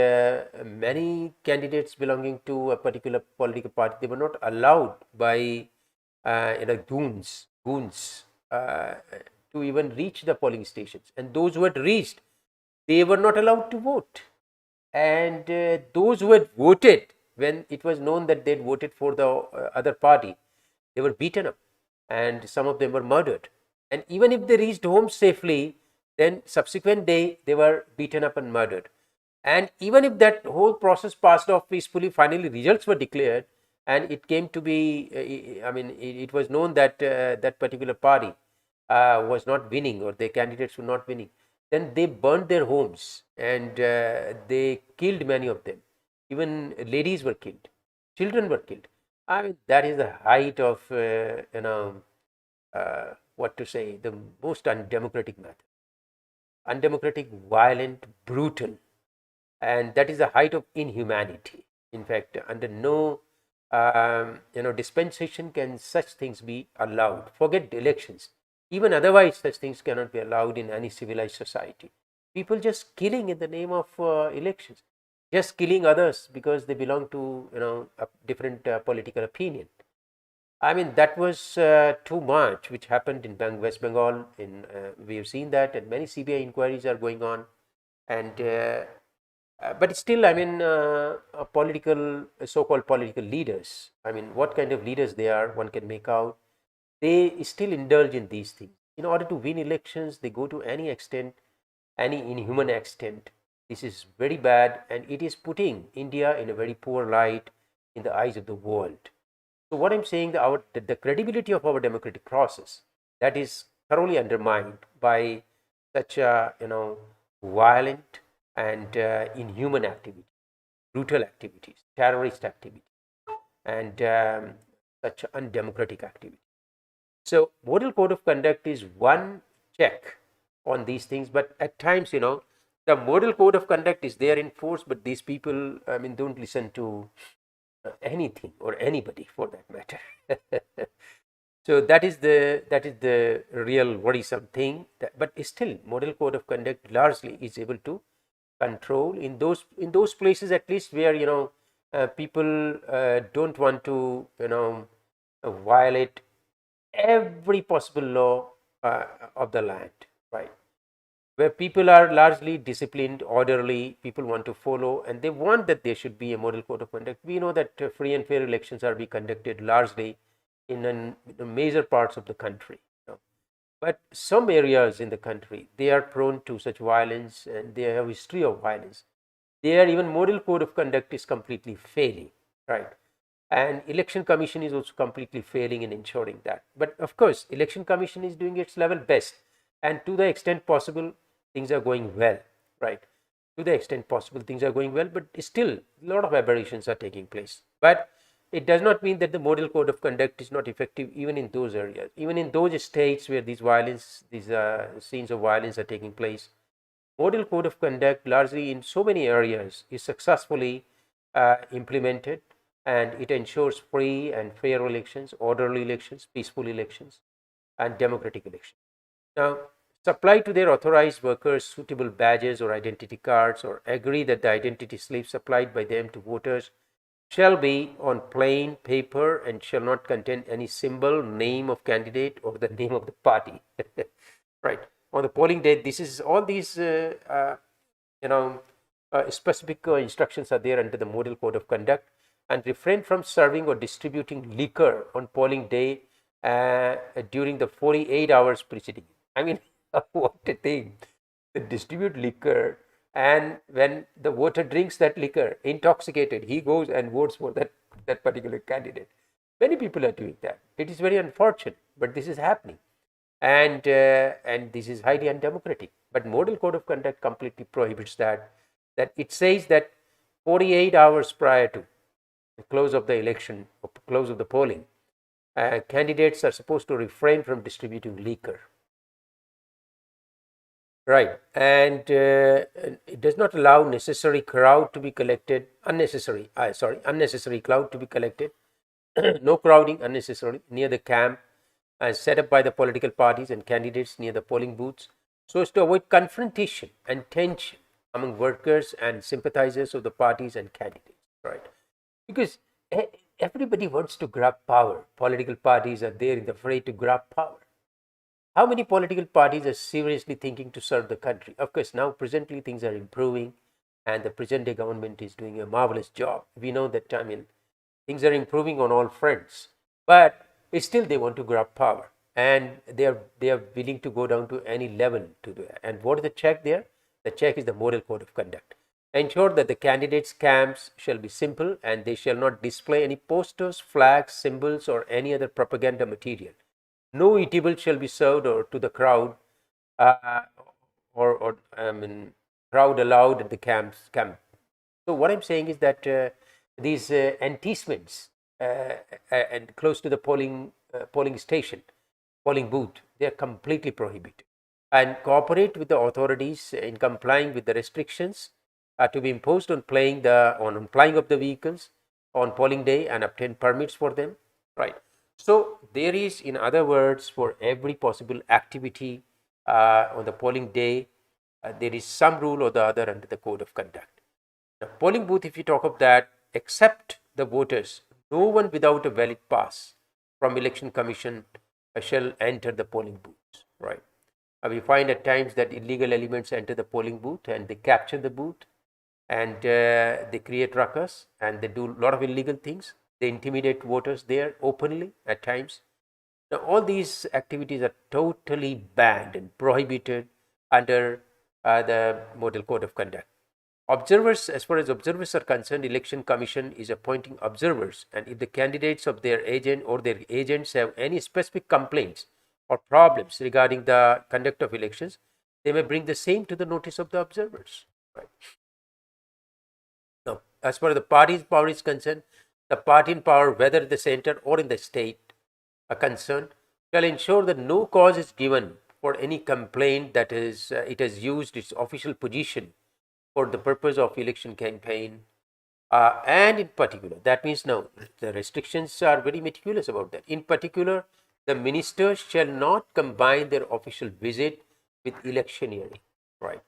[SPEAKER 1] many candidates belonging to a particular political party, they were not allowed by goons to even reach the polling stations, and those who had reached, they were not allowed to vote. And those who had voted, when it was known that they had voted for the other party, they were beaten up and some of them were murdered. And even if they reached home safely, then subsequent day they were beaten up and murdered. And even if that whole process passed off peacefully, finally results were declared and it came to be, it was known that that particular party was not winning, or the candidates were not winning, then they burned their homes and they killed many of them. Even ladies were killed, children were killed. I mean, that is the height of what to say, the most undemocratic method. Undemocratic, violent, brutal, and that is the height of inhumanity. In fact, under no dispensation can such things be allowed. Forget elections. Even otherwise, such things cannot be allowed in any civilized society. People just killing in the name of elections, just killing others because they belong to a different political opinion. I mean, that was too much, which happened in West Bengal. We have seen that, and many CBI inquiries are going on, and but still, I mean, so-called political leaders, I mean, what kind of leaders they are, one can make out. They still indulge in these things. In order to win elections, they go to any extent, any inhuman extent. This is very bad, and it is putting India in a very poor light in the eyes of the world. So what I'm saying, the credibility of our democratic process, that is thoroughly undermined by such violent and inhuman activity, brutal activities, terrorist activity, and such undemocratic activity. So model code of conduct is one check on these things, but at times, the model code of conduct is there in force, but these people, I mean, don't listen to anything or anybody for that matter. So that is the real worrisome thing. But still, model code of conduct largely is able to control in those places, at least, where people don't want to violate every possible law of the land, right? Where people are largely disciplined, orderly, people want to follow, and they want that there should be a model code of conduct. We know that free and fair elections are being conducted largely in major parts of the country. But some areas in the country, they are prone to such violence and they have a history of violence. There, even model code of conduct is completely failing, right? And election commission is also completely failing in ensuring that. But of course, election commission is doing its level best, and to the extent possible, things are going well, right? To the extent possible, things are going well, but still a lot of aberrations are taking place. But it does not mean that the model code of conduct is not effective even in those areas, even in those states where these scenes of violence are taking place. Model code of conduct largely in so many areas is successfully implemented, and it ensures free and fair elections, orderly elections, peaceful elections, and democratic elections. Now, supply to their authorized workers suitable badges or identity cards, or agree that the identity slips supplied by them to voters shall be on plain paper and shall not contain any symbol, name of candidate, or the name of the party. Right. On the polling day, this is all these, specific instructions are there under the Model Code of Conduct. And refrain from serving or distributing liquor on polling day during the 48 hours preceding. I mean, what a thing. They distribute liquor, and when the voter drinks that liquor, intoxicated, he goes and votes for that particular candidate. Many people are doing that. It is very unfortunate, but this is happening. And this is highly undemocratic. But Model Code of Conduct completely prohibits that. That it says that 48 hours prior to the close of the election, or close of the polling, candidates are supposed to refrain from distributing liquor. Right. And it does not allow unnecessary crowd to be collected. Unnecessary crowd to be collected. No crowding unnecessarily near the camp set up by the political parties and candidates near the polling booths, so as to avoid confrontation and tension among workers and sympathizers of the parties and candidates. Right. Because everybody wants to grab power. Political parties are there in the fray to grab power. How many political parties are seriously thinking to serve the country? Of course, now presently things are improving, and the present day government is doing a marvelous job. We know that, things are improving on all fronts, but still they want to grab power, and they are willing to go down to any level to do that. And what is the check there? The check is the Model Code of Conduct. Ensure that the candidates' camps shall be simple, and they shall not display any posters, flags, symbols, or any other propaganda material. No eatable shall be served or to the crowd, or crowd allowed at the camp. So what I'm saying is that these enticements and close to the polling station, polling booth, they are completely prohibited. And cooperate with the authorities in complying with the restrictions to be imposed on flying of the vehicles on polling day, and obtain permits for them. Right. So there is, in other words, for every possible activity on the polling day, there is some rule or the other under the Code of Conduct. The polling booth, if you talk of that, except the voters, no one without a valid pass from Election Commission shall enter the polling booths. Right. We find at times that illegal elements enter the polling booth and they capture the booth, and they create ruckus, and they do a lot of illegal things. They intimidate voters there openly at times. Now, all these activities are totally banned and prohibited under the Model Code of Conduct. Observers, as far as observers are concerned, Election Commission is appointing observers, and if the candidates of their agent or their agents have any specific complaints or problems regarding the conduct of elections, they may bring the same to the notice of the observers. Right. Now, as far as the party's power is concerned, the party in power, whether in the center or in the state, are concerned, shall ensure that no cause is given for any complaint that is it has used its official position for the purpose of election campaign, and in particular, that means now the restrictions are very meticulous about that. In particular, the ministers shall not combine their official visit with electioneering, right?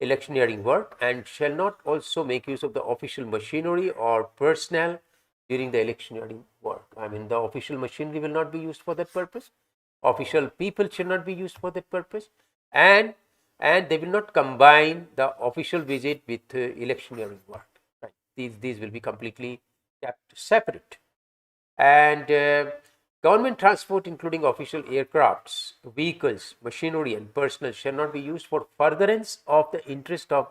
[SPEAKER 1] Electioneering work, and shall not also make use of the official machinery or personnel during the electioneering work. I mean, the official machinery will not be used for that purpose. Official people should not be used for that purpose, and they will not combine the official visit with electioneering work. Right. These will be completely kept separate. And government transport, including official aircrafts, vehicles, machinery, and personnel, shall not be used for furtherance of the interest of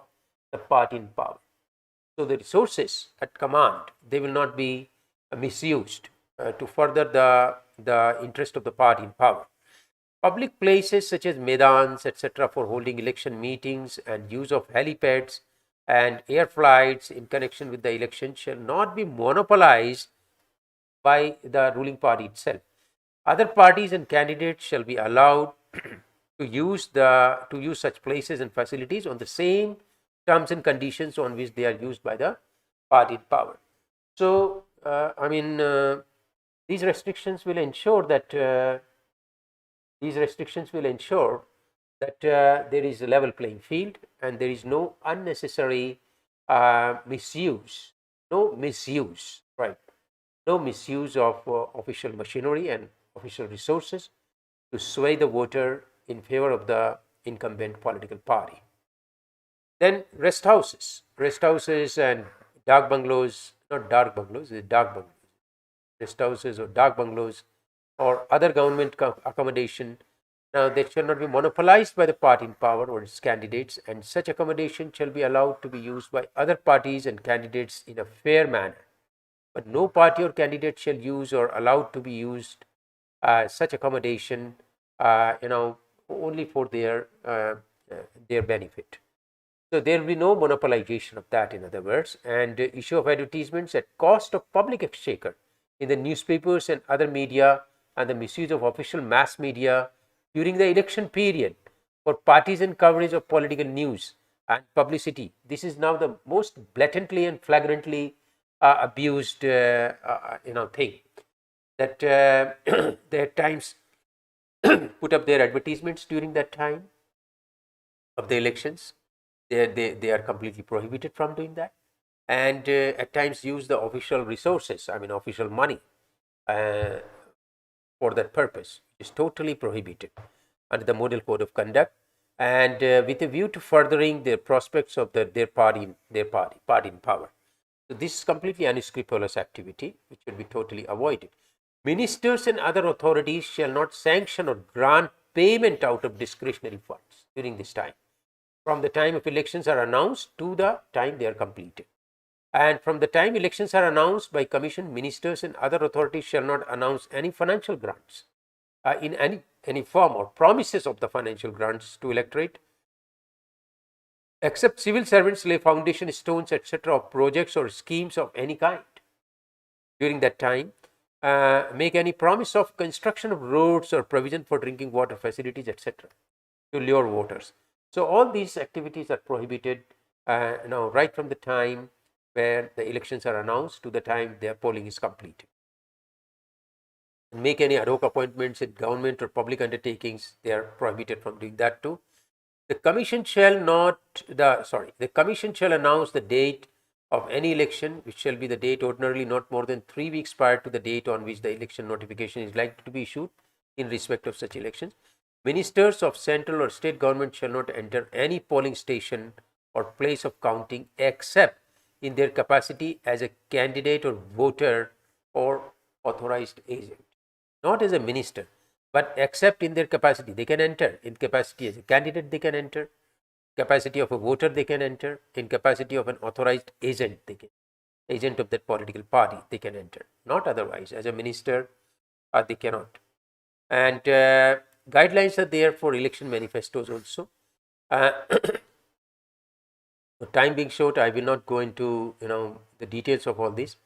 [SPEAKER 1] the party in power. So the resources at command, they will not be misused to further the interest of the party in power. Public places such as Maidans, etc., for holding election meetings, and use of helipads and air flights in connection with the election shall not be monopolized by the ruling party itself. Other parties and candidates shall be allowed to use such places and facilities on the same terms and conditions on which they are used by the party in power. So, these restrictions will ensure that that there is a level playing field and there is no unnecessary misuse, right? No misuse of official machinery and official resources to sway the voter in favor of the incumbent political party. Then rest houses and dark bungalows, not dark bungalows, dark bungalows, rest houses or dark bungalows or other government accommodation. Now, they shall not be monopolized by the party in power or its candidates, and such accommodation shall be allowed to be used by other parties and candidates in a fair manner. But no party or candidate shall use or allowed to be used such accommodation, only for their benefit. So there will be no monopolization of that, in other words, and issue of advertisements at cost of public exchequer in the newspapers and other media, and the misuse of official mass media during the election period for partisan coverage of political news and publicity. This is now the most blatantly and flagrantly abused thing, that they at times put up their advertisements during that time of the elections. They are completely prohibited from doing that, and at times use the official resources, I mean official money, for that purpose. Is totally prohibited under the model code of conduct, and with a view to furthering the prospects of their party in power. So this is completely unscrupulous activity which should be totally avoided. Ministers and other authorities shall not sanction or grant payment out of discretionary funds during this time, from the time of elections are announced to the time they are completed. And from the time elections are announced by commission, ministers and other authorities shall not announce any financial grants in any form or promises of the financial grants to electorate, except civil servants lay foundation stones, etc., of projects or schemes of any kind during that time, make any promise of construction of roads or provision for drinking water facilities, etc., to lure voters. So all these activities are prohibited now, right from the time where the elections are announced to the time their polling is completed. And make any ad hoc appointments in government or public undertakings, they are prohibited from doing that too. The commission shall announce the date of any election, which shall be the date ordinarily not more than 3 weeks prior to the date on which the election notification is likely to be issued in respect of such elections. Ministers of central or state government shall not enter any polling station or place of counting except in their capacity as a candidate or voter or authorized agent. Not as a minister, but except in their capacity. They can enter in capacity as a candidate, they can enter capacity of a voter, they can enter in capacity of an authorized agent, agent of that political party, they can enter. Not otherwise. As a minister, they cannot. And guidelines are there for election manifestos also. Time being short, I will not go into the details of all this.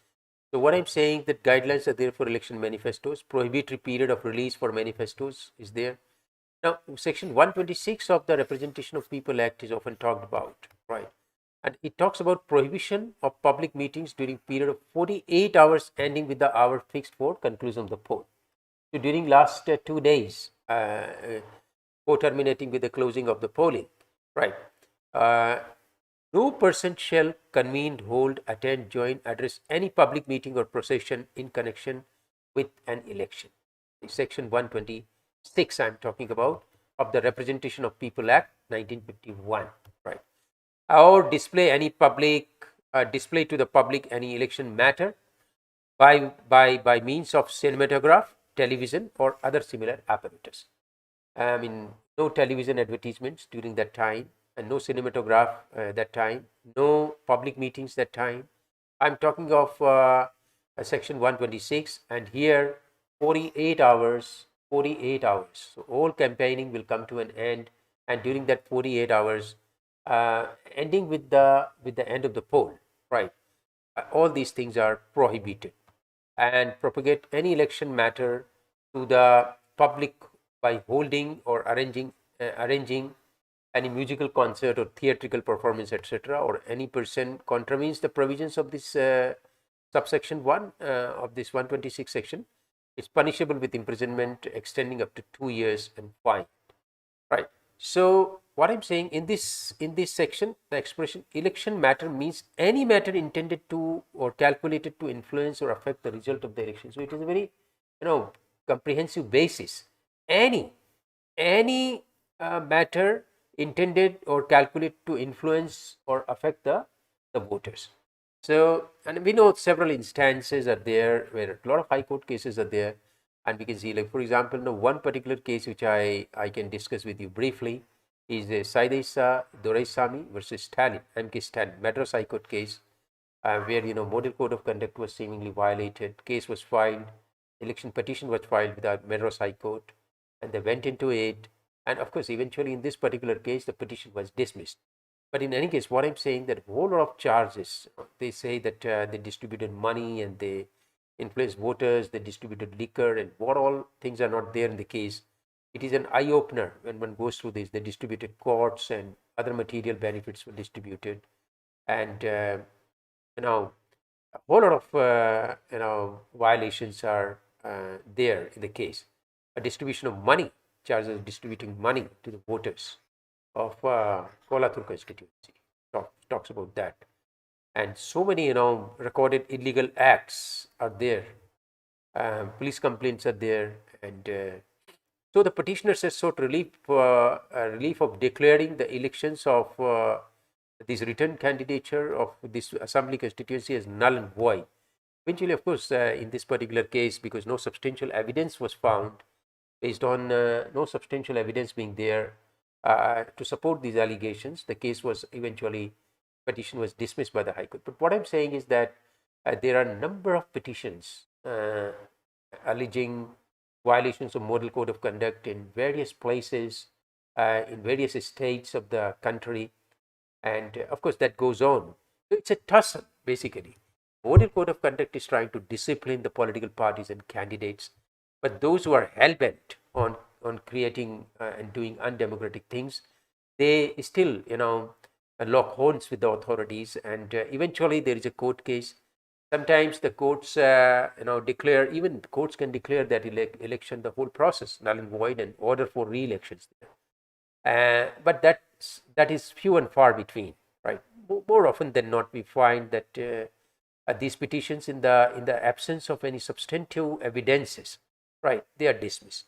[SPEAKER 1] So what I'm saying, that guidelines are there for election manifestos. Prohibitory period of release for manifestos is there. Now, section 126 of the Representation of People Act is often talked about, right? And it talks about prohibition of public meetings during period of 48 hours ending with the hour fixed for conclusion of the poll. So during last 2 days, terminating with the closing of the polling, right? No person shall convene, hold, attend, join, address any public meeting or procession in connection with an election. Section 126 I am talking about of the Representation of People Act 1951, right? Or display any public, display to the public any election matter by means of cinematograph, television, or other similar apparatus. I mean, no television advertisements during that time, and no cinematograph that time, no public meetings that time. I'm talking of section 126, and here 48 hours. So all campaigning will come to an end, and during that 48 hours, ending with the end of the poll, right? All these things are prohibited. And propagate any election matter to the public by holding or arranging any musical concert or theatrical performance, etc., or any person contravenes the provisions of this subsection 1 of this 126 section, it's punishable with imprisonment extending up to 2 years and fine, right? So what I'm saying in this section, the expression election matter means any matter intended to or calculated to influence or affect the result of the election. So it is a very comprehensive basis. Any matter intended or calculated to influence or affect the voters. So, and we know several instances are there where a lot of high court cases are there, and we can see, like, for example, one particular case which I can discuss with you briefly is the Saidesa Doraisamy versus Stalin, MK Stalin, Madras High Court case, where model code of conduct was seemingly violated. Case was filed, election petition was filed with the Madras High Court, and they went into it, and of course, eventually in this particular case, the petition was dismissed. But in any case, what I'm saying, that a whole lot of charges, they say that they distributed money and they influenced voters, they distributed liquor, and what all things are not there in the case. It is an eye opener when one goes through this. They distributed courts and other material benefits were distributed, and a whole lot of violations are there in the case. A distribution of money, charges of distributing money to the voters of Kolathur constituency, talks about that. And so many recorded illegal acts are there. Police complaints are there, and so the petitioners has sought relief of declaring the elections of this written candidature of this assembly constituency as null and void. Eventually, of course, in this particular case, because no substantial evidence was found, based on no substantial evidence being there to support these allegations, the case was eventually, petition was dismissed by the High Court. But what I'm saying is that there are a number of petitions alleging violations of model code of conduct in various places, in various states of the country, and of course that goes on. So it's a tussle, basically. Model code of conduct is trying to discipline the political parties and candidates, but those who are hell-bent on creating and doing undemocratic things, they still lock horns with the authorities, and eventually there is a court case. Sometimes the courts declare, even courts can declare that election, the whole process null and void, and order for re-elections. But that is few and far between, right? More often than not, we find that these petitions, in the absence of any substantive evidences, right, they are dismissed.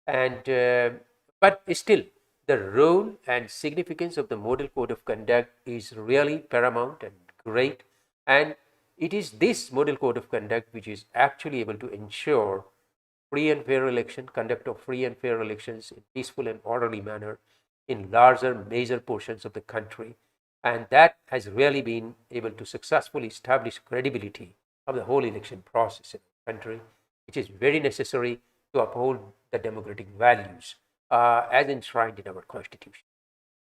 [SPEAKER 1] And but still, the role and significance of the model code of conduct is really paramount and great, and it is this model code of conduct which is actually able to ensure free and fair election, conduct of free and fair elections in peaceful and orderly manner in larger major portions of the country, and that has really been able to successfully establish credibility of the whole election process in the country, which is very necessary to uphold the democratic values as enshrined in our constitution.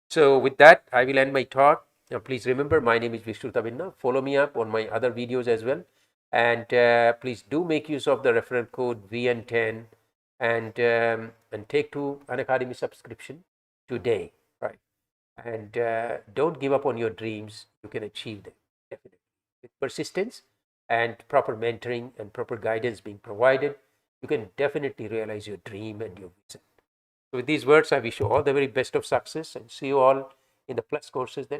[SPEAKER 1] So with that, I will end my talk. Now, please remember, my name is Vishrut Abhinna. Follow me up on my other videos as well, and please do make use of the referral code VN10 and take to Unacademy subscription today, right? And don't give up on your dreams. You can achieve them, definitely, with persistence and proper mentoring and proper guidance being provided. You can definitely realize your dream and your vision. So with these words, I wish you all the very best of success, and see you all in the plus courses then.